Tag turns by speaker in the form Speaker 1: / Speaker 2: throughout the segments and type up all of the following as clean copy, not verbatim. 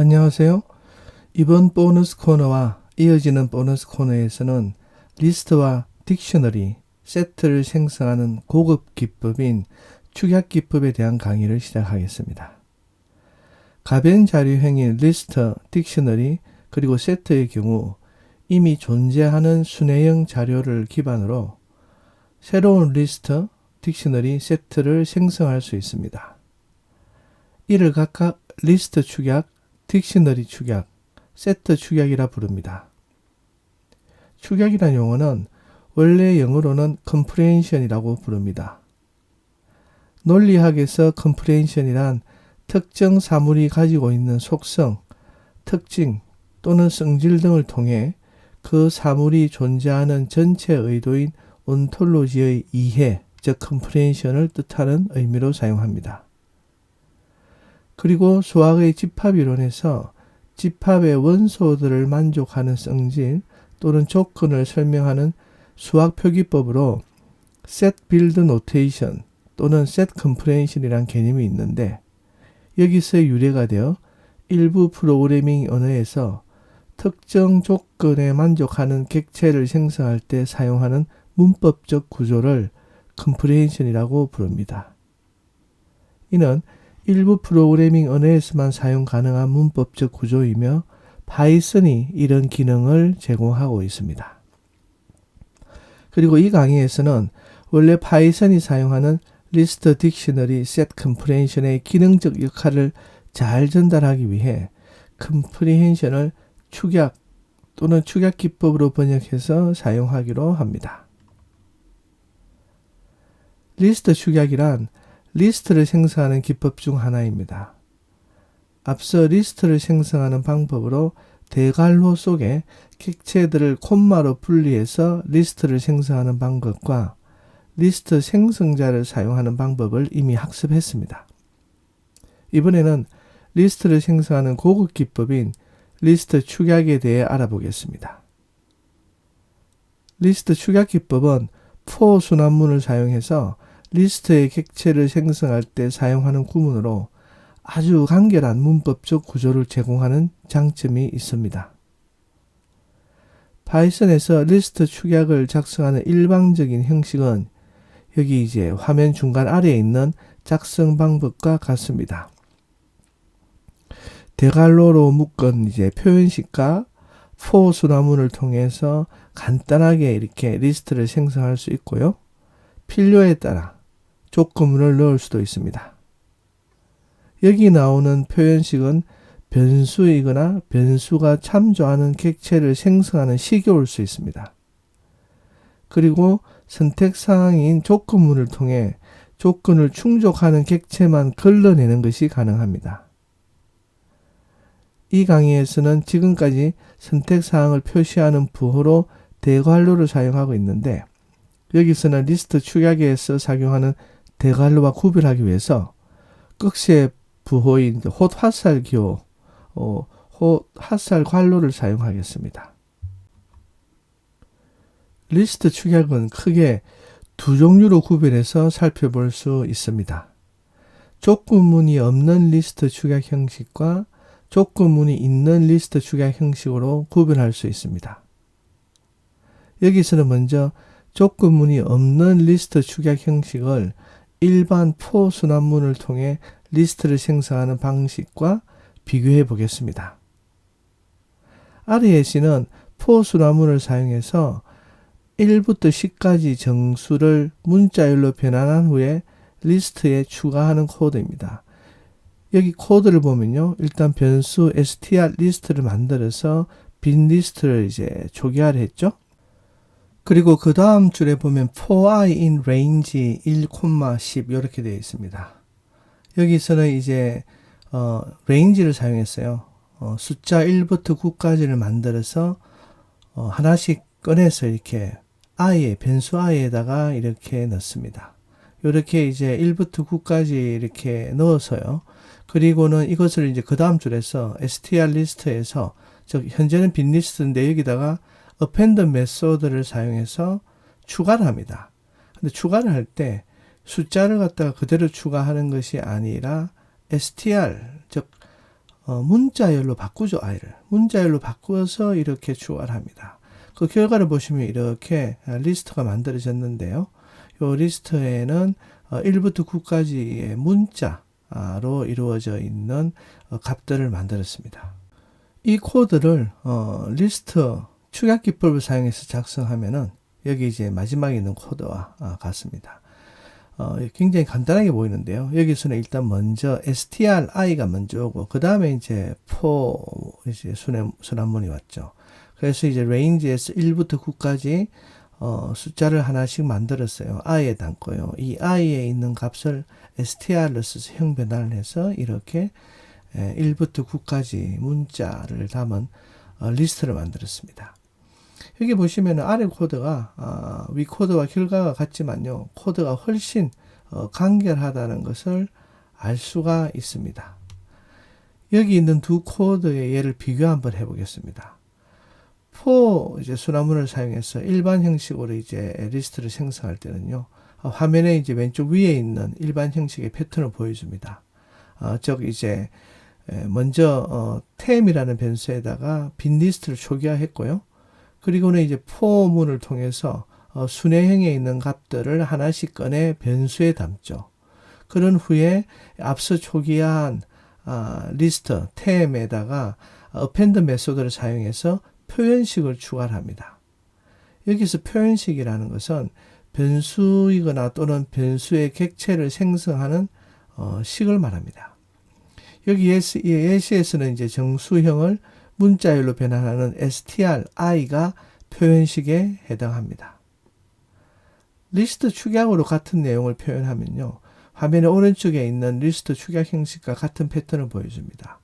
Speaker 1: 안녕하세요. 이번 보너스 코너와 이어지는 보너스 코너에서는 리스트와 딕셔너리, 세트를 생성하는 고급 기법인 축약 기법에 대한 강의를 시작하겠습니다. 가변 자료형인 리스트, 딕셔너리, 그리고 세트의 경우 이미 존재하는 순회형 자료를 기반으로 새로운 리스트, 딕셔너리, 세트를 생성할 수 있습니다. 이를 각각 리스트 축약, 딕셔너리 축약, 세트 축약이라 부릅니다. 축약이라는 용어는 원래 영어로는 comprehension이라고 부릅니다. 논리학에서 comprehension이란 특정 사물이 가지고 있는 속성, 특징 또는 성질 등을 통해 그 사물이 존재하는 전체 의도인 온톨로지의 이해, 즉 comprehension을 뜻하는 의미로 사용합니다. 그리고 수학의 집합이론에서 집합의 원소들을 만족하는 성질 또는 조건을 설명하는 수학 표기법으로 set build notation 또는 set comprehension이라는 개념이 있는데 여기서 유래가 되어 일부 프로그래밍 언어에서 특정 조건에 만족하는 객체를 생성할 때 사용하는 문법적 구조를 comprehension이라고 부릅니다. 이는 일부 프로그래밍 언어에서만 사용 가능한 문법적 구조이며 파이썬이 이런 기능을 제공하고 있습니다. 그리고 이 강의에서는 원래 파이썬이 사용하는 리스트, 딕셔너리, set comprehension의 기능적 역할을 잘 전달하기 위해 comprehension을 축약 또는 축약 기법으로 번역해서 사용하기로 합니다. 리스트 축약이란 리스트를 생성하는 기법 중 하나입니다. 앞서 리스트를 생성하는 방법으로 대괄호 속에 객체들을 콤마로 분리해서 리스트를 생성하는 방법과 리스트 생성자를 사용하는 방법을 이미 학습했습니다. 이번에는 리스트를 생성하는 고급 기법인 리스트 축약에 대해 알아보겠습니다. 리스트 축약 기법은 for 순환문을 사용해서 리스트의 객체를 생성할 때 사용하는 구문으로 아주 간결한 문법적 구조를 제공하는 장점이 있습니다. 파이썬에서 리스트 축약을 작성하는 일반적인 형식은 여기 이제 화면 중간 아래에 있는 작성 방법과 같습니다. 대괄호로 묶은 이제 표현식과 for 순환문을 통해서 간단하게 이렇게 리스트를 생성할 수 있고요. 필요에 따라 조건문을 넣을 수도 있습니다. 여기 나오는 표현식은 변수이거나 변수가 참조하는 객체를 생성하는 식이 수 있습니다. 그리고 선택사항인 조건문을 통해 조건을 충족하는 객체만 걸러내는 것이 가능합니다. 이 강의에서는 지금까지 선택사항을 표시하는 부호로 대괄호를 사용하고 있는데 여기서는 리스트 축약에서 작용하는 대괄호와 구별하기 위해서 끝의 부호인 홑 기호, 홑 괄호를 사용하겠습니다. 리스트 축약은 크게 두 종류로 구별해서 살펴볼 수 있습니다. 조건문이 없는 리스트 축약 형식과 조건문이 있는 리스트 축약 형식으로 구별할 수 있습니다. 여기서는 먼저 조건문이 없는 리스트 축약 형식을 일반 for 순환문을 통해 리스트를 생성하는 방식과 비교해 보겠습니다. 아래의 C는 for 순환문을 사용해서 1부터 10까지 정수를 문자열로 변환한 후에 리스트에 추가하는 코드입니다. 여기 코드를 보면요. 일단 변수 str 리스트를 만들어서 빈 리스트를 이제 초기화를 했죠. 그리고 그 다음 줄에 보면 for i in range 1, 10 이렇게 되어 있습니다. 여기서는 이제 range를 사용했어요. 숫자 1부터 9까지를 만들어서 하나씩 꺼내서 이렇게 변수 i에다가 이렇게 넣습니다. 이렇게 이제 1부터 9까지 이렇게 넣어서요. 그리고는 이것을 이제 그 다음 줄에서 str 리스트에서 즉 현재는 빈 리스트인데 여기다가 append 메소드를 사용해서 추가를 합니다. 근데 추가를 할 때 숫자를 갖다가 그대로 추가하는 것이 아니라 str 즉 문자열로 바꾸죠. i를. 문자열로 바꾸어서 이렇게 추가를 합니다. 그 결과를 보시면 이렇게 리스트가 만들어졌는데요. 이 리스트에는 1부터 9까지의 문자로 이루어져 있는 값들을 만들었습니다. 이 코드를 리스트 축약 기법을 사용해서 작성하면은 여기 이제 마지막에 있는 코드와 같습니다. 굉장히 간단하게 보이는데요. 여기서는 일단 먼저stri가 먼저 오고 그 다음에 이제 for 이제 순환문이 왔죠. 그래서 이제 range에서 1부터 9까지 숫자를 하나씩 만들었어요. i에 담고요. 이 i에 있는 값을 str로 써서 형변환을 해서 이렇게 1부터 9까지 문자를 담은 리스트를 만들었습니다. 여기 보시면 아래 코드가 위 코드와 결과가 같지만요. 코드가 훨씬 간결하다는 것을 알 수가 있습니다. 여기 있는 두 코드의 예를 비교 한번 해보겠습니다. for 이제 순환문을 사용해서 일반 형식으로 이제 리스트를 생성할 때는요. 화면에 이제 왼쪽 위에 있는 일반 형식의 패턴을 보여줍니다. 즉 이제 먼저 tem이라는 변수에다가 빈 리스트를 초기화했고요. 그리고는 이제 for문을 통해서 순회형에 있는 값들을 하나씩 꺼내 변수에 담죠. 그런 후에 앞서 초기화한 리스트 tem에다가 append 메소드를 사용해서 표현식을 추가를 합니다. 여기서 표현식이라는 것은 변수이거나 또는 변수의 객체를 생성하는 식을 말합니다. 여기 예시에서는 이제 정수형을 문자열로 변환하는stri가 표현식에 해당합니다. 리스트 축약으로 같은 내용을 표현하면요. 화면의 오른쪽에 있는 리스트 축약 형식과 같은 패턴을 보여줍니다.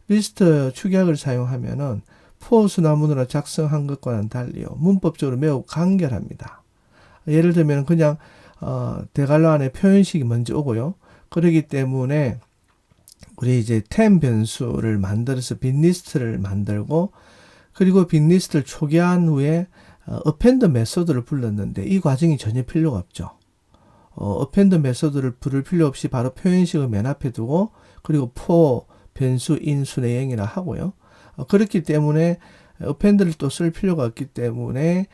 Speaker 1: 리스트 축약을 사용하면은 for 순환문으로 작성한 것과는 달리요. 문법적으로 매우 간결합니다. 예를 들면 그냥 대괄호 안에 표현식이 먼저 오고요. 그렇기 때문에 우리 이제 temp 변수를 만들어서 빈 리스트를 만들고 그리고 빈 리스트를 초기화한 후에 append 메소드를 불렀는데 이 과정이 전혀 필요가 없죠. append 메소드를 부를 필요 없이 바로 표현식을 맨 앞에 두고 그리고 for 변수 in 순회형이라 하고요. 그렇기 때문에 append를 또 쓸 필요가 없기 때문에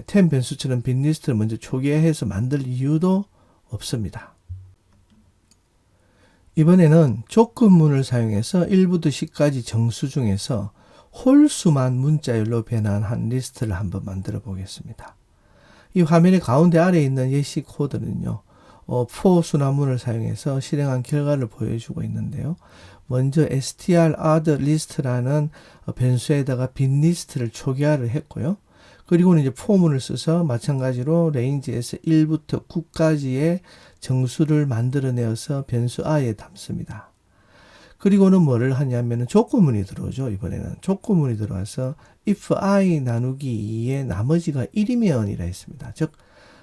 Speaker 1: temp 변수처럼 빈 리스트를 먼저 초기화해서 만들 이유도 없습니다. 이번에는 조건문을 사용해서 1부터 10까지 정수 중에서 홀수만 문자열로 변환한 리스트를 한번 만들어 보겠습니다. 이 화면의 가운데 아래에 있는 예시 코드는요. for 순환문을 사용해서 실행한 결과를 보여주고 있는데요. 먼저 str_add list라는 변수에다가 빈 리스트를 초기화를 했고요. 그리고는 이제 for문을 써서 마찬가지로 range에서 1부터 9까지의 정수를 만들어내어서 변수 i에 담습니다. 그리고는 뭐를 하냐면은 조건문이 들어오죠. 이번에는 조건문이 들어와서 if i 나누기 2의 나머지가 1이면이라 했습니다. 즉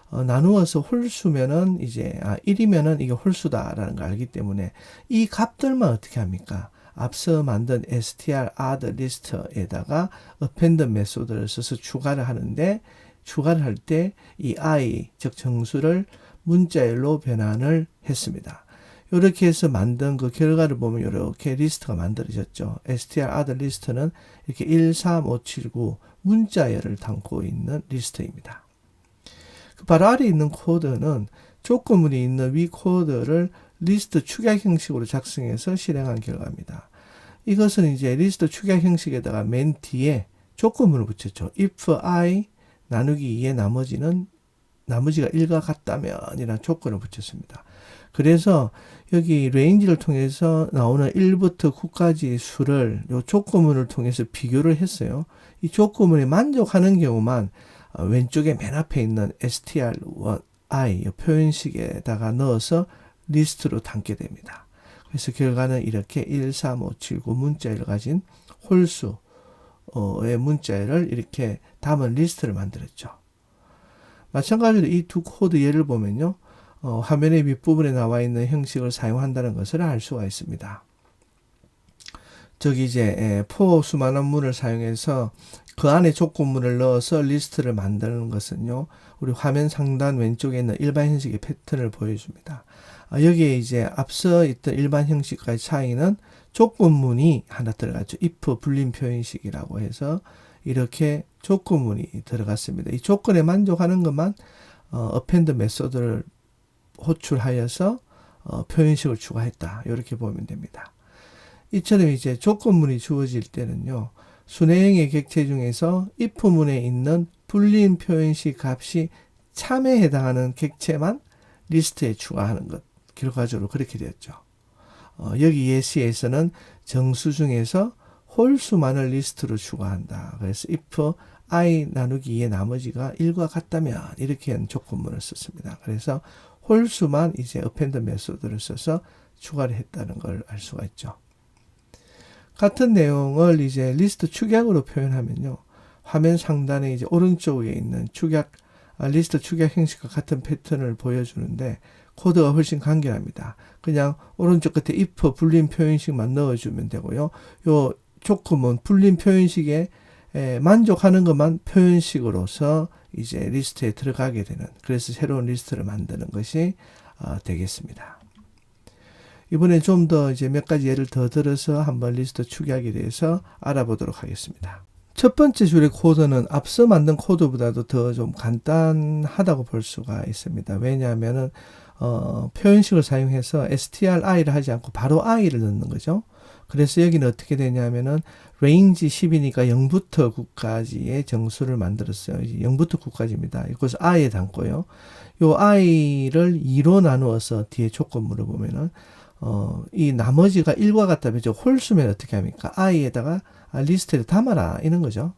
Speaker 1: 나누어서 홀수면은 이제 1이면은 이게 홀수다라는 걸 알기 때문에 이 값들만 어떻게 합니까? 앞서 만든 str_add list에다가 append 메소드를 써서 추가를 하는데 추가를 할 때 이 i 즉 정수를 문자열로 변환을 했습니다. 이렇게 해서 만든 그 결과를 보면 이렇게 리스트가 만들어졌죠. str_add 리스트는 이렇게 1, 3, 5, 7, 9 문자열을 담고 있는 리스트입니다. 그 바로 아래에 있는 코드는 조건문이 있는 위 코드를 리스트 축약 형식으로 작성해서 실행한 결과입니다. 이것은 이제 리스트 축약 형식에다가 맨 뒤에 조건문을 붙였죠. if i 나누기 2의 나머지가 1과 같다면 이라는 조건을 붙였습니다. 그래서 여기 range를 통해서 나오는 1부터 9까지 수를 이 조건문을 통해서 비교를 했어요. 이 조건문에 만족하는 경우만 왼쪽에 맨 앞에 있는 str_i 표현식에다가 넣어서 리스트로 담게 됩니다. 그래서 결과는 이렇게 1, 3, 5, 7, 9 문자를 가진 홀수의 문자를 이렇게 담은 리스트를 만들었죠. 마찬가지로 이 두 코드 예를 보면요. 화면의 윗부분에 나와 있는 형식을 사용한다는 것을 알 수가 있습니다. 즉 이제 for 수많은 문을 사용해서 그 안에 조건문을 넣어서 리스트를 만드는 것은요. 우리 화면 상단 왼쪽에 있는 일반 형식의 패턴을 보여줍니다. 여기에 이제 앞서 있던 일반 형식과의 차이는 조건문이 하나 들어갔죠. if 불림 표현식이라고 해서 이렇게 조건문이 들어갔습니다. 이 조건에 만족하는 것만 append 메소드를 호출하여서 표현식을 추가했다. 이렇게 보면 됩니다. 이처럼 이제 조건문이 주어질 때는요. 순회형의 객체 중에서 if문에 있는 불림 표현식 값이 참에 해당하는 객체만 리스트에 추가하는 것. 결과적으로 그렇게 되었죠. 여기 예시에서는 정수 중에서 홀수만을 리스트로 추가한다. 그래서 if i 나누기 2의 나머지가 1과 같다면 이렇게 한 조건문을 썼습니다. 그래서 홀수만 이제 append 메소드를 써서 추가를 했다는 걸 알 수가 있죠. 같은 내용을 이제 리스트 축약으로 표현하면요. 화면 상단에 이제 오른쪽에 있는 리스트 축약 형식과 같은 패턴을 보여주는데 코드가 훨씬 간결합니다. 그냥 오른쪽 끝에 if 불림 표현식만 넣어주면 되고요. 요 조건문 불림 표현식에 만족하는 것만 표현식으로서 이제 리스트에 들어가게 되는, 그래서 새로운 리스트를 만드는 것이 되겠습니다. 이번에 좀 더 이제 몇 가지 예를 더 들어서 한번 리스트 축약에 대해서 알아보도록 하겠습니다. 첫 번째 줄의 코드는 앞서 만든 코드보다도 더 좀 간단하다고 볼 수가 있습니다. 왜냐하면은 표현식을 사용해서stri를 하지 않고 바로 i를 넣는 거죠. 그래서 여기는 어떻게 되냐면은 range 10이니까 0부터 9까지의 정수를 만들었어요. 0부터 9까지입니다. 이것을 i에 담고요. 요 i를 2로 나누어서 뒤에 조건물을 보면은 이 나머지가 1과 같다면 저 홀수면 어떻게 합니까? i에다가 리스트를 담아라 이런 거죠.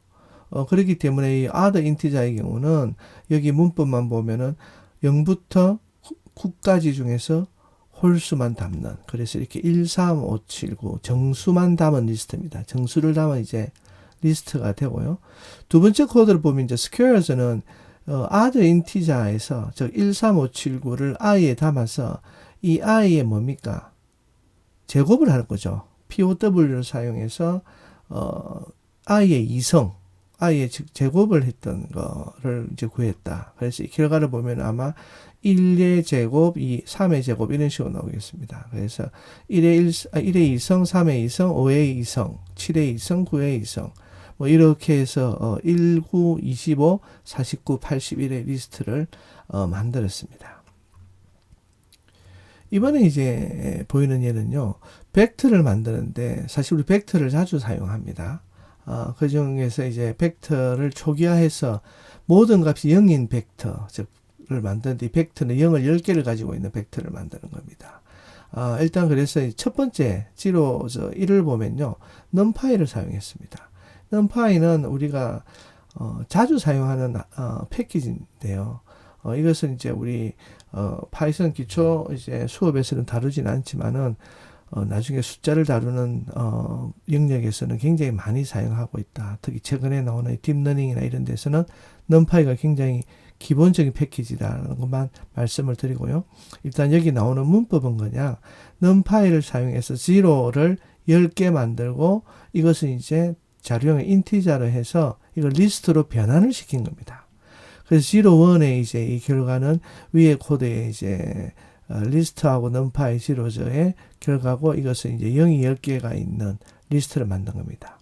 Speaker 1: 그렇기 때문에 이 other integer의 경우는 여기 문법만 보면은 0부터 9까지 중에서 홀수만 담는, 그래서 이렇게 1, 3, 5, 7, 9 정수만 담은 리스트입니다. 정수를 담은 이제 리스트가 되고요. 두 번째 코드를 보면 이제 squares는 other integer에서 즉 1, 3, 5, 7, 9를 i에 담아서 이 i에 뭡니까? 제곱을 하는 거죠. POW를 사용해서 i의 이성, i의 즉 제곱을 했던 거를 이제 구했다. 그래서 이 결과를 보면 아마 1의 제곱, 3의 제곱 이런 식으로 나오겠습니다. 그래서 1의 이성, 3의 이성, 5의 이성, 7의 이성, 9의 이성 뭐 이렇게 해서 1, 9, 25, 49, 81의 리스트를 만들었습니다. 이번에 이제 보이는 예는요. 벡터를 만드는데 사실 우리 벡터를 자주 사용합니다. 그 중에서 이제 벡터를 초기화해서 모든 값이 0인 벡터, 즉을 만드는데 이 벡터는 0을 10개를 가지고 있는 벡터를 만드는 겁니다. 일단 그래서 첫 번째 1을 보면요. numpy를 사용했습니다. numpy는 우리가 자주 사용하는 패키지인데요. 이것은 이제 우리 파이썬 기초 이제 수업에서는 다루진 않지만은 나중에 숫자를 다루는 영역에서는 굉장히 많이 사용하고 있다. 특히 최근에 나오는 딥러닝이나 이런 데서는 numpy가 굉장히 기본적인 패키지라는 것만 말씀을 드리고요. 일단 여기 나오는 문법은 그냥 numpy를 사용해서 zero를 10개 만들고 이것은 이제 자료형을 인티저로 해서 이걸 리스트로 변환을 시킨 겁니다. 그래서 0, 1의 이제 이 결과는 위에 코드에 이제 리스트하고 numpy zero의 결과고 이것은 이제 0이 10개가 있는 리스트를 만든 겁니다.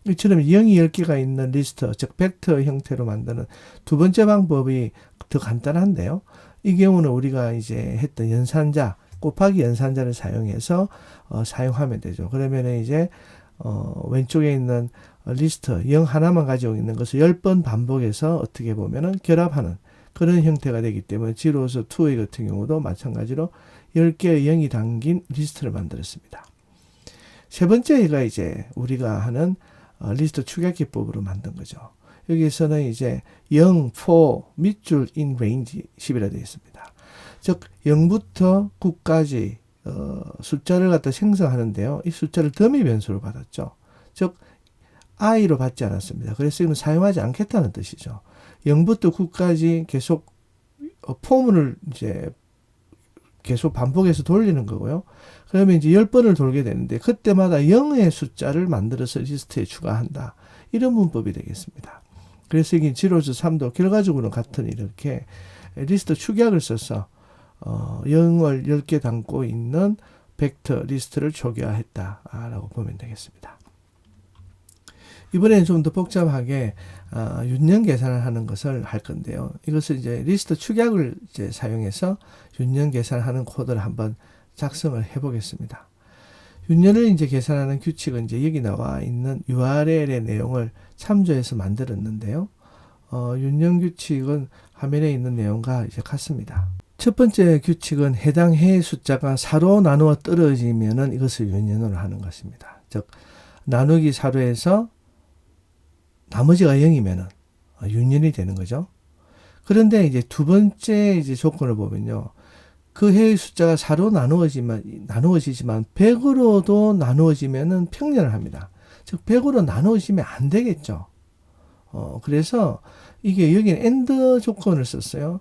Speaker 1: 이처럼 0이 10개가 있는 리스트, 즉 벡터 형태로 만드는 두 번째 방법이 더 간단한데요. 이 경우는 우리가 이제 했던 연산자, 곱하기 연산자를 사용해서 사용하면 되죠. 그러면 이제 왼쪽에 있는 리스트 0 하나만 가지고 있는 것을 10번 반복해서 어떻게 보면은 결합하는 그런 형태가 되기 때문에 zero에서 2의 같은 경우도 마찬가지로 10개의 0이 담긴 리스트를 만들었습니다. 세 번째가 이제 우리가 하는 리스트 축약 기법으로 만든 거죠. 여기서는 이제 0, 4, 밑줄 in range 10이라 되어 있습니다. 즉 0부터 9까지 숫자를 갖다 생성하는데요. 이 숫자를 더미 변수로 받았죠. 즉 i로 받지 않았습니다. 그래서 이건 사용하지 않겠다는 뜻이죠. 0부터 9까지 계속 포문을 이제 계속 반복해서 돌리는 거고요. 그러면 이제 10번을 돌게 되는데 그때마다 0의 숫자를 만들어서 리스트에 추가한다. 이런 문법이 되겠습니다. 그래서 이게 zero에서 3도 결과적으로는 같은 이렇게 리스트 축약을 써서 0을 10개 담고 있는 벡터 리스트를 초기화했다라고 보면 되겠습니다. 이번에는 좀 더 복잡하게 윤년 계산을 하는 것을 할 건데요. 이것을 이제 리스트 축약을 이제 사용해서 윤년 계산하는 코드를 한번 작성을 해 보겠습니다. 윤년을 이제 계산하는 규칙은 이제 여기 나와 있는 URL의 내용을 참조해서 만들었는데요. 윤년 규칙은 화면에 있는 내용과 이제 같습니다. 첫 번째 규칙은 해당 해의 숫자가 4로 나누어 떨어지면은 이것을 윤년으로 하는 것입니다. 즉, 나누기 4로 해서 나머지가 0이면은 윤년이 되는 거죠. 그런데 이제 두 번째 이제 조건을 보면요. 그 해의 숫자가 4로 나누어지지만 100으로도 나누어지면은 평년을 합니다. 즉 100으로 나누어지면 안 되겠죠. 그래서 이게 여기는 AND 조건을 썼어요.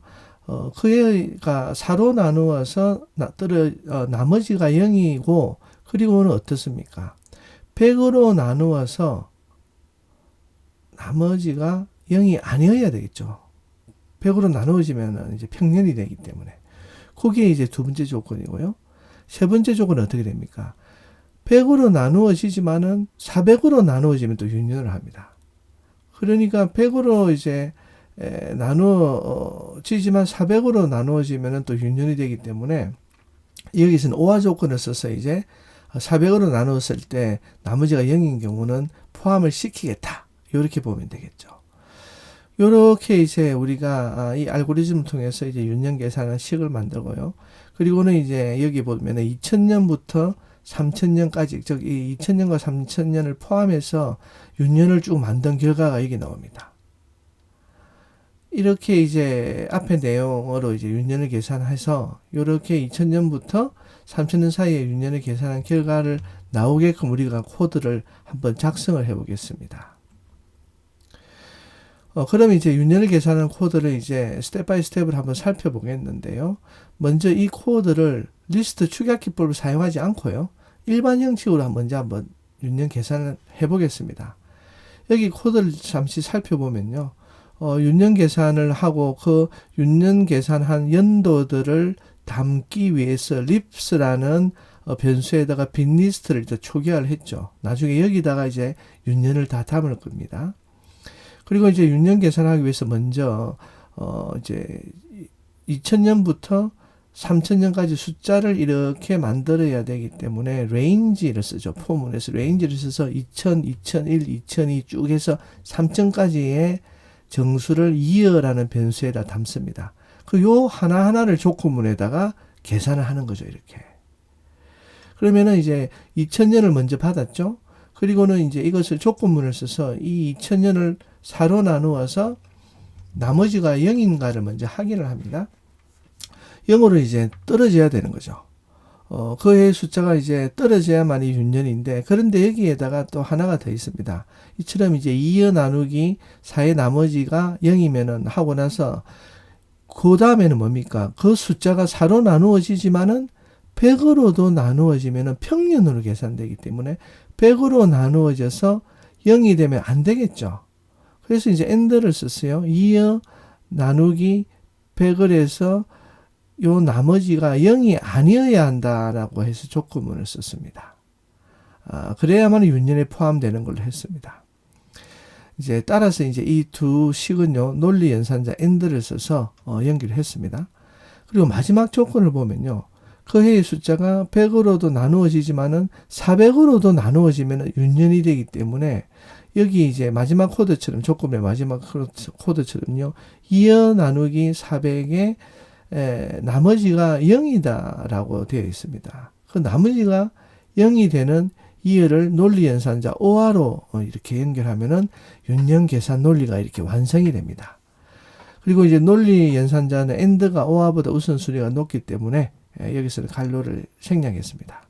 Speaker 1: 그 해가 4로 나누어서 나머지가 0이고 그리고는 어떻습니까? 100으로 나누어서 나머지가 0이 아니어야 되겠죠. 100으로 나누어지면 이제 평년이 되기 때문에. 그게 이제 두 번째 조건이고요. 세 번째 조건은 어떻게 됩니까? 100으로 나누어지지만은 400으로 나누어지면 또 윤년을 합니다. 그러니까 100으로 이제 나누어지지만 400으로 나누어지면 또 윤년이 되기 때문에 여기서는 OR 조건을 써서 이제 400으로 나누었을 때 나머지가 0인 경우는 포함을 시키겠다. 이렇게 보면 되겠죠. 이렇게 이제 우리가 이 알고리즘을 통해서 이제 윤년 계산한 식을 만들고요. 그리고는 이제 여기 보면은 2000년부터 3000년까지, 즉 이 2000년과 3000년을 포함해서 윤년을 쭉 만든 결과가 여기 나옵니다. 이렇게 이제 앞에 내용으로 이제 윤년을 계산해서 이렇게 2000년부터 3000년 사이에 윤년을 계산한 결과를 나오게끔 우리가 코드를 한번 작성을 해 보겠습니다. 그럼 이제 윤년을 계산하는 코드를 이제 스텝 바이 스텝을 한번 살펴보겠는데요. 먼저 이 코드를 리스트 축약 기법을 사용하지 않고요. 일반 형식으로 먼저 한번 윤년 계산을 해보겠습니다. 여기 코드를 잠시 살펴보면요. 윤년 계산을 하고 그 윤년 계산한 연도들을 담기 위해서 lips라는 변수에다가 빈 리스트를 이제 초기화를 했죠. 나중에 여기다가 이제 윤년을 다 담을 겁니다. 그리고 이제 윤년 계산하기 위해서 먼저 이제 2000년부터 3000년까지 숫자를 이렇게 만들어야 되기 때문에 range를 쓰죠. 포문에서 range를 써서 2000, 2001, 2002 쭉 해서 3000까지의 정수를 year라는 변수에다 담습니다. 그 요 하나하나를 조건문에다가 계산을 하는 거죠. 이렇게. 그러면은 이제 2000년을 먼저 받았죠. 그리고는 이제 이것을 조건문을 써서 이 2000년을 4로 나누어서 나머지가 0인가를 먼저 확인을 합니다. 0으로 이제 떨어져야 되는 거죠. 그 해의 숫자가 이제 떨어져야만이 윤년인데, 그런데 여기에다가 또 하나가 더 있습니다. 이처럼 이제 2여 나누기 4의 나머지가 0이면은 하고 나서, 그 다음에는 뭡니까? 그 숫자가 4로 나누어지지만은 100으로도 나누어지면은 평년으로 계산되기 때문에 100으로 나누어져서 0이 되면 안 되겠죠. 그래서 이제 AND를 썼어요. 2여 나누기 100을 해서 요 나머지가 0이 아니어야 한다라고 해서 조건문을 썼습니다. 그래야만 윤년에 포함되는 걸로 했습니다. 이제 따라서 이제 이 두 식은요, 논리 연산자 AND를 써서 연결을 했습니다. 그리고 마지막 조건을 보면요, 그 해의 숫자가 100으로도 나누어지지만은 400으로도 나누어지면 윤년이 되기 때문에 여기 이제 마지막 코드처럼, 조건의 마지막 코드처럼요, 2여 나누기 400의 나머지가 0이다라고 되어 있습니다. 그 나머지가 0이 되는 이어를 논리 연산자 OR로 이렇게 연결하면은 윤년 계산 논리가 이렇게 완성이 됩니다. 그리고 이제 논리 연산자는 AND가 OR보다 우선순위가 높기 때문에 여기서는 갈로를 생략했습니다.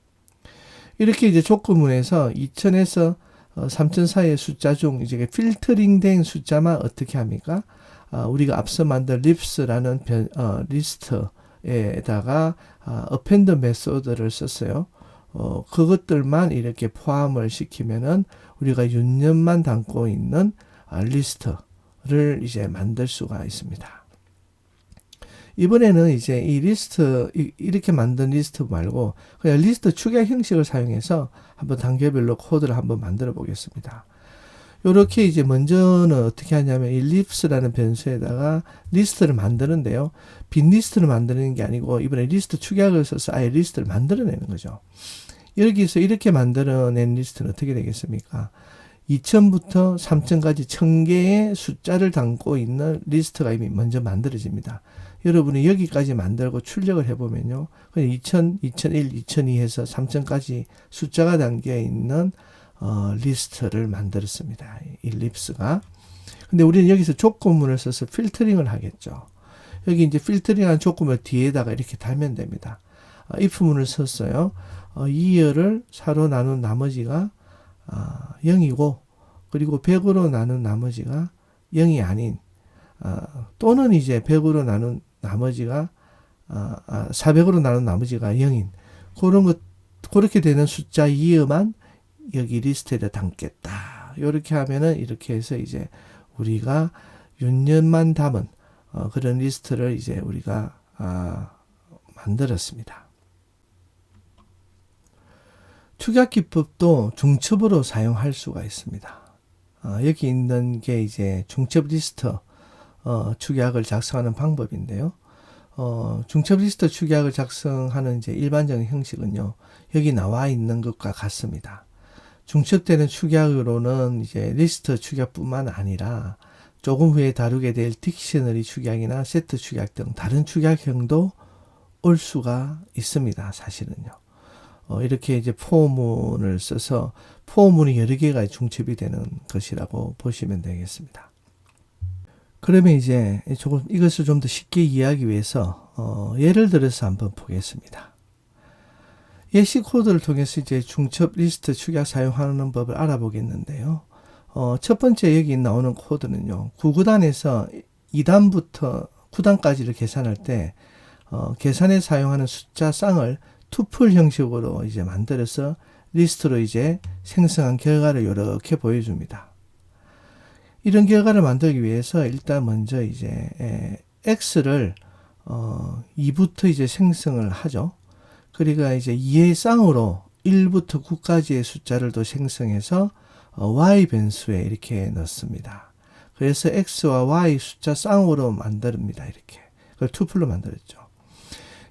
Speaker 1: 이렇게 이제 조건문에서 2000에서 3000 사이의 숫자 중 이제 필터링 된 숫자만 어떻게 합니까? 우리가 앞서 만든 lips라는 리스트에다가 append 메소드를 썼어요. 그것들만 이렇게 포함을 시키면은 우리가 윤년만 담고 있는 리스트를 이제 만들 수가 있습니다. 이번에는 이제 이 리스트, 이렇게 만든 리스트 말고 그냥 리스트 축약 형식을 사용해서 한번 단계별로 코드를 한번 만들어 보겠습니다. 이렇게 이제 먼저는 어떻게 하냐면 ellipse라는 변수에다가 리스트를 만드는데요. 빈 리스트를 만드는 게 아니고 이번에 리스트 축약을 써서 아예 리스트를 만들어내는 거죠. 여기서 이렇게 만들어낸 리스트는 어떻게 되겠습니까? 2000부터 3000까지 1000개의 숫자를 담고 있는 리스트가 이미 먼저 만들어집니다. 여러분이 여기까지 만들고 출력을 해보면요. 2000, 2001, 2002 해서 3000까지 숫자가 담겨 있는 리스트를 만들었습니다. 일립스가. 근데 우리는 여기서 조건문을 써서 필터링을 하겠죠. 여기 이제 필터링한 조건문 뒤에다가 이렇게 달면 됩니다. if문을 썼어요. 2열을 사로 나눈 나머지가 0이고 그리고 100으로 나눈 나머지가 0이 아닌 또는 이제 100으로 나눈 나머지가 400으로 나눈 나머지가 0인 그런 것 그렇게 되는 숫자 이어만 여기 리스트에다 담겠다. 이렇게 하면은 이렇게 해서 이제 우리가 윤년만 담은 그런 리스트를 이제 우리가 만들었습니다. 축약 기법도 중첩으로 사용할 수가 있습니다. 여기 있는 게 이제 중첩 리스트 축약을 작성하는 방법인데요. 중첩 리스트 축약을 작성하는 이제 일반적인 형식은요. 여기 나와 있는 것과 같습니다. 중첩되는 축약으로는 이제 리스트 축약뿐만 아니라 조금 후에 다루게 될 딕셔너리 축약이나 세트 축약 등 다른 축약형도 올 수가 있습니다. 사실은요. 이렇게 이제 포문을 써서 포문이 여러 개가 중첩이 되는 것이라고 보시면 되겠습니다. 그러면 이제 조금 이것을 좀 더 쉽게 이해하기 위해서 예를 들어서 한번 보겠습니다. 예시 코드를 통해서 이제 중첩 리스트 축약 사용하는 법을 알아보겠는데요. 첫 번째 여기 나오는 코드는요. 9구단에서 2단부터 9단까지를 계산할 때 계산에 사용하는 숫자 쌍을 투풀 형식으로 이제 만들어서 리스트로 이제 생성한 결과를 이렇게 보여줍니다. 이런 결과를 만들기 위해서 일단 먼저 이제 x를 2부터 이제 생성을 하죠. 그러니까 이제 2의 쌍으로 1부터 9까지의 숫자를 또 생성해서 y 변수에 이렇게 넣습니다. 그래서 x와 y 숫자 쌍으로 만듭니다. 이렇게. 그걸 투풀로 만들었죠.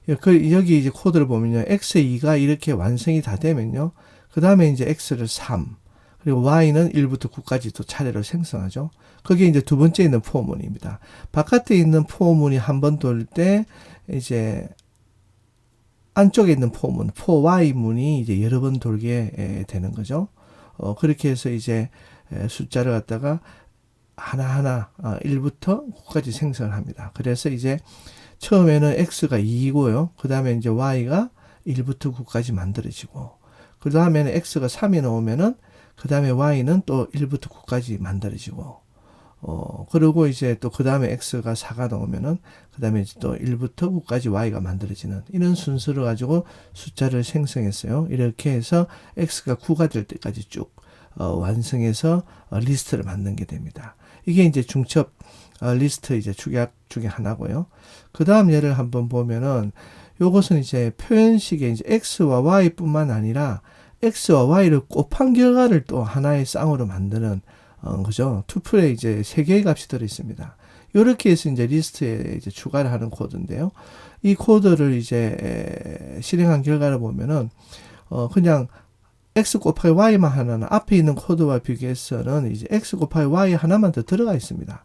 Speaker 1: 여기 이제 코드를 보면요. x의 2가 이렇게 완성이 다 되면요. 그 다음에 이제 x를 3, 그리고 y는 1부터 9까지 또 차례로 생성하죠. 그게 이제 두 번째 있는 포문입니다. 바깥에 있는 포문이 한 번 돌 때 이제 안쪽에 있는 포문, y문이 이제 여러 번 돌게 되는 거죠. 그렇게 해서 이제 숫자를 갖다가 하나하나 1부터 9까지 생성을 합니다. 그래서 이제 처음에는 x가 2이고요. 그 다음에 이제 y가 1부터 9까지 만들어지고, 그 다음에는 x가 3이 나오면은, 그 다음에 y는 또 1부터 9까지 만들어지고, 그리고 이제 또 그 다음에 x가 4가 나오면은, 그 다음에 이제 또 1부터 9까지 y가 만들어지는 이런 순서를 가지고 숫자를 생성했어요. 이렇게 해서 x가 9가 될 때까지 쭉 완성해서 리스트를 만든 게 됩니다. 이게 이제 중첩 리스트 이제 축약 중에 하나고요. 그 다음 예를 한번 보면은 요것은 이제 표현식의 이제 x와 y뿐만 아니라 x와 y를 곱한 결과를 또 하나의 쌍으로 만드는 거죠. 투플에 이제 3개의 값이 들어 있습니다. 이렇게 해서 이제 리스트에 이제 추가를 하는 코드인데요. 이 코드를 이제 실행한 결과를 보면은 그냥 x 곱하기 y만 하나는 앞에 있는 코드와 비교해서는 이제 x 곱하기 y 하나만 더 들어가 있습니다.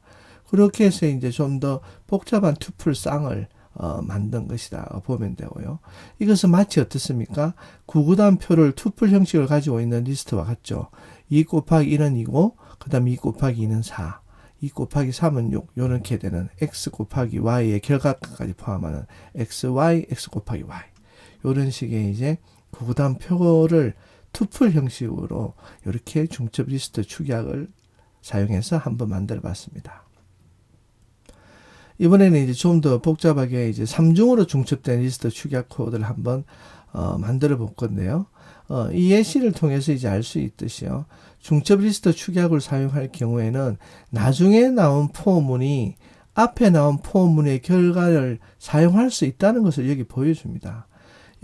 Speaker 1: 그렇게 해서 이제 좀 더 복잡한 투플 쌍을 만든 것이다 보면 되고요. 이것은 마치 어떻습니까? 구구단표를 투플 형식을 가지고 있는 리스트와 같죠. 2 곱하기 1은 2고 그 다음 2 곱하기 2는 4, 2 곱하기 3은 6 이렇게 되는 x 곱하기 y의 결과까지 포함하는 xy, x 곱하기 y 이런 식의 이제 구구단표를 투플 형식으로 이렇게 중첩 리스트 축약을 사용해서 한번 만들어 봤습니다. 이번에는 이제 좀 더 복잡하게 이제 3중으로 중첩된 리스트 축약 코드를 한번 만들어 볼 건데요. 이 예시를 통해서 이제 알 수 있듯이요. 중첩 리스트 축약을 사용할 경우에는 나중에 나온 포문이 앞에 나온 포문의 결과를 사용할 수 있다는 것을 여기 보여줍니다.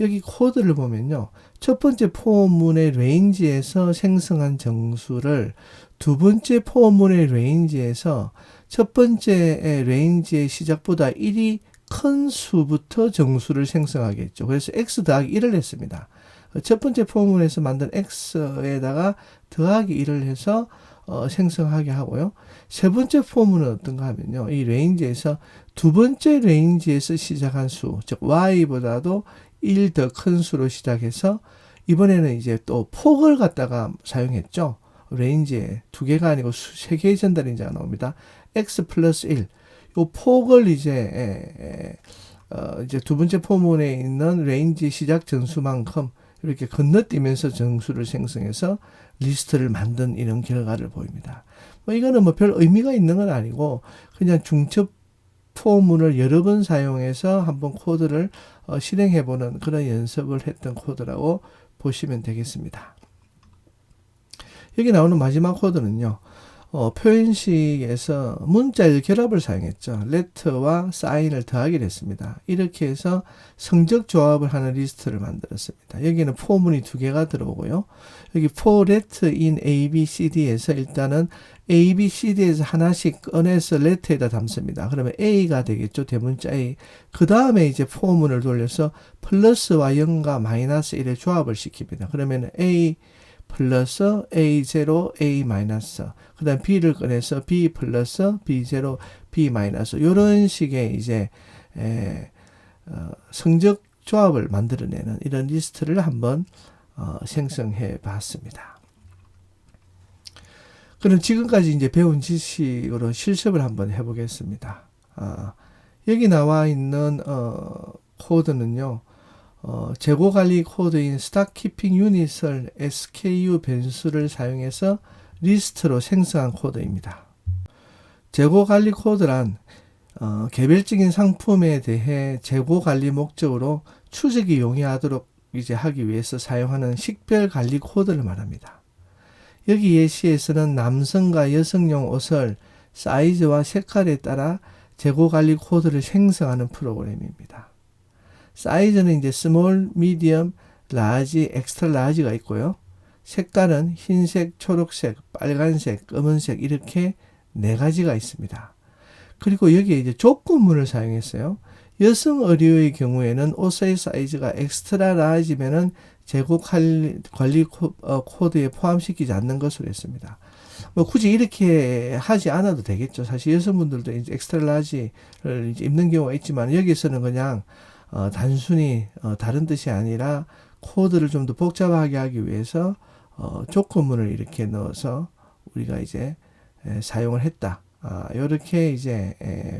Speaker 1: 여기 코드를 보면요. 첫 번째 포문의 레인지에서 생성한 정수를 두 번째 포문의 레인지에서 첫 번째 레인지의 시작보다 1이 큰 수부터 정수를 생성하겠죠. 그래서 x 더하기 1을 했습니다. 첫 번째 포문에서 만든 x에다가 더하기 1을 해서 생성하게 하고요. 세 번째 포문은 어떤가 하면요. 이 레인지에서 두 번째 레인지에서 시작한 수, 즉 y보다도 1 더 큰 수로 시작해서 이번에는 이제 또 폭을 갖다가 사용했죠. 레인지에 두 개가 아니고 세 개의 전달인자가 나옵니다. x 플러스 1. 요 폭을 이제 두 번째 포문에 있는 레인지 시작 정수만큼 이렇게 건너뛰면서 정수를 생성해서 리스트를 만든 이런 결과를 보입니다. 이거는 별 의미가 있는 건 아니고 그냥 중첩 포문을 여러 번 사용해서 한번 코드를 실행해보는 그런 연습을 했던 코드라고 보시면 되겠습니다. 여기 나오는 마지막 코드는요. 표현식에서 문자열 결합을 사용했죠. let와 sign을 더하기를 했습니다. 이렇게 해서 성적 조합을 하는 리스트를 만들었습니다. 여기는 포문이 두 개가 들어오고요. 여기 for let in A, B, C, D에서 일단은 A, B, C, D에서 하나씩 꺼내서 let에다 담습니다. 그러면 A가 되겠죠. 대문자 A. 그 다음에 이제 포문을 돌려서 플러스와 0과 마이너스 1의 조합을 시킵니다. 그러면 A 플러스 A0, A 마이너스, 그 다음 B를 꺼내서 B 플러스 B0, B 마이너스, 이런 식의 이제, 성적 조합을 만들어내는 이런 리스트를 한번, 생성해 봤습니다. 그럼 지금까지 이제 배운 지식으로 실습을 한번 해보겠습니다. 여기 나와 있는, 코드는요, 재고 관리 코드인 Stock Keeping Unit을 SKU 변수를 사용해서 리스트로 생성한 코드입니다. 재고 관리 코드란 개별적인 상품에 대해 재고 관리 목적으로 추적이 용이하도록 이제 하기 위해서 사용하는 식별 관리 코드를 말합니다. 여기 예시에서는 남성과 여성용 옷을 사이즈와 색깔에 따라 재고 관리 코드를 생성하는 프로그램입니다. 사이즈는 이제 스몰, 미디엄, 라지, 엑스트라 라지가 있고요. 색깔은 흰색, 초록색, 빨간색, 검은색 이렇게 네 가지가 있습니다. 그리고 여기에 이제 조건문을 사용했어요. 여성 의류의 경우에는 옷의 사이즈가 엑스트라 라지면은 재고 관리 코드에 포함시키지 않는 것으로 했습니다. 굳이 이렇게 하지 않아도 되겠죠. 사실 여성분들도 이제 엑스트라 라지를 이제 입는 경우가 있지만 여기서는 그냥 단순히 다른 뜻이 아니라 코드를 좀 더 복잡하게 하기 위해서 조건문을 이렇게 넣어서 우리가 이제 사용을 했다. 이렇게 이제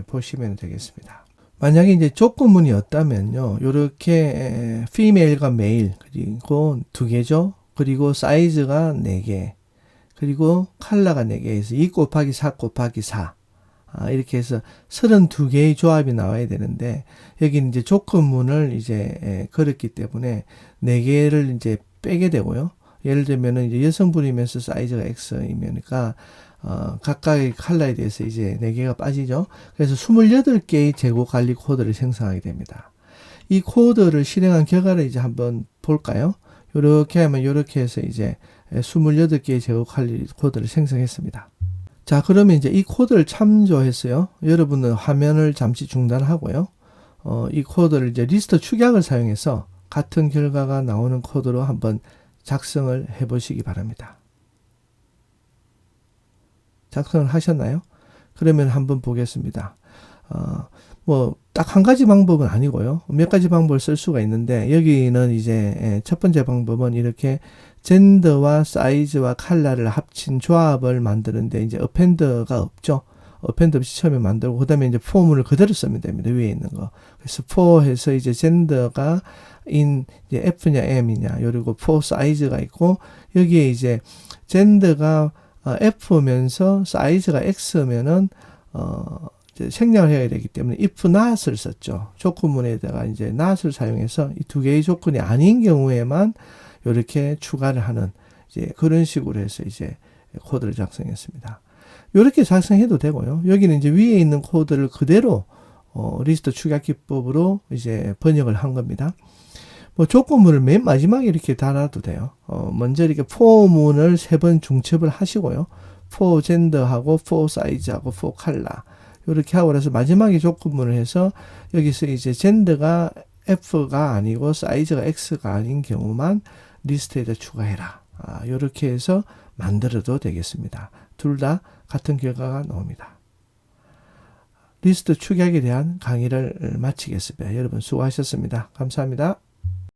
Speaker 1: 보시면 되겠습니다. 만약에 이제 조건문이 없다면요, 이렇게 female과 male 그리고 두 개죠. 그리고 사이즈가 4개, 그리고 컬러가 4개에서 2 곱하기 4 곱하기 4. 이렇게 해서 32개의 조합이 나와야 되는데, 여기는 이제 조건문을 이제 걸었기 때문에 4개를 이제 빼게 되고요. 예를 들면은 이제 여성분이면서 사이즈가 X이면니까, 각각의 컬러에 대해서 이제 4개가 빠지죠. 그래서 28개의 재고 관리 코드를 생성하게 됩니다. 이 코드를 실행한 결과를 이제 한번 볼까요? 요렇게 하면 요렇게 해서 이제 28개의 재고 관리 코드를 생성했습니다. 자, 그러면 이제 이 코드를 참조해서요. 여러분은 화면을 잠시 중단하고요. 이 코드를 이제 리스트 축약을 사용해서 같은 결과가 나오는 코드로 한번 작성을 해 보시기 바랍니다. 작성을 하셨나요? 그러면 한번 보겠습니다. 딱 한 가지 방법은 아니고요. 몇 가지 방법을 쓸 수가 있는데, 여기는 이제 첫 번째 방법은 이렇게 젠더와 사이즈와 컬러를 합친 조합을 만드는데, 이제 어펜더가 없죠. 어펜더 없이 처음에 만들고, 그 다음에 이제 포문을 그대로 쓰면 됩니다. 위에 있는 거. 그래서 for 해서 이제 젠더가 in, 이제 F냐 M이냐, 그리고 for 사이즈가 있고, 여기에 이제 젠더가 F면서 사이즈가 X면은, 생략을 해야 되기 때문에 if not을 썼죠. 조건문에다가 이제 not을 사용해서 이 두 개의 조건이 아닌 경우에만 이렇게 추가를 하는 이제 그런 식으로 해서 이제 코드를 작성했습니다. 이렇게 작성해도 되고요. 여기는 이제 위에 있는 코드를 그대로 리스트 축약 기법으로 이제 번역을 한 겁니다. 뭐 조건문을 맨 마지막에 이렇게 달아도 돼요. 먼저 이렇게 for문을 3번 중첩을 하시고요. for gender하고 for size하고 for color 이렇게 하고 나서 마지막에 조건문을 해서 여기서 이제 gender가 F가 아니고 사이즈가 X가 아닌 경우만 리스트에다 추가해라. 이렇게 해서 만들어도 되겠습니다. 둘 다 같은 결과가 나옵니다. 리스트 축약에 대한 강의를 마치겠습니다. 여러분 수고하셨습니다. 감사합니다.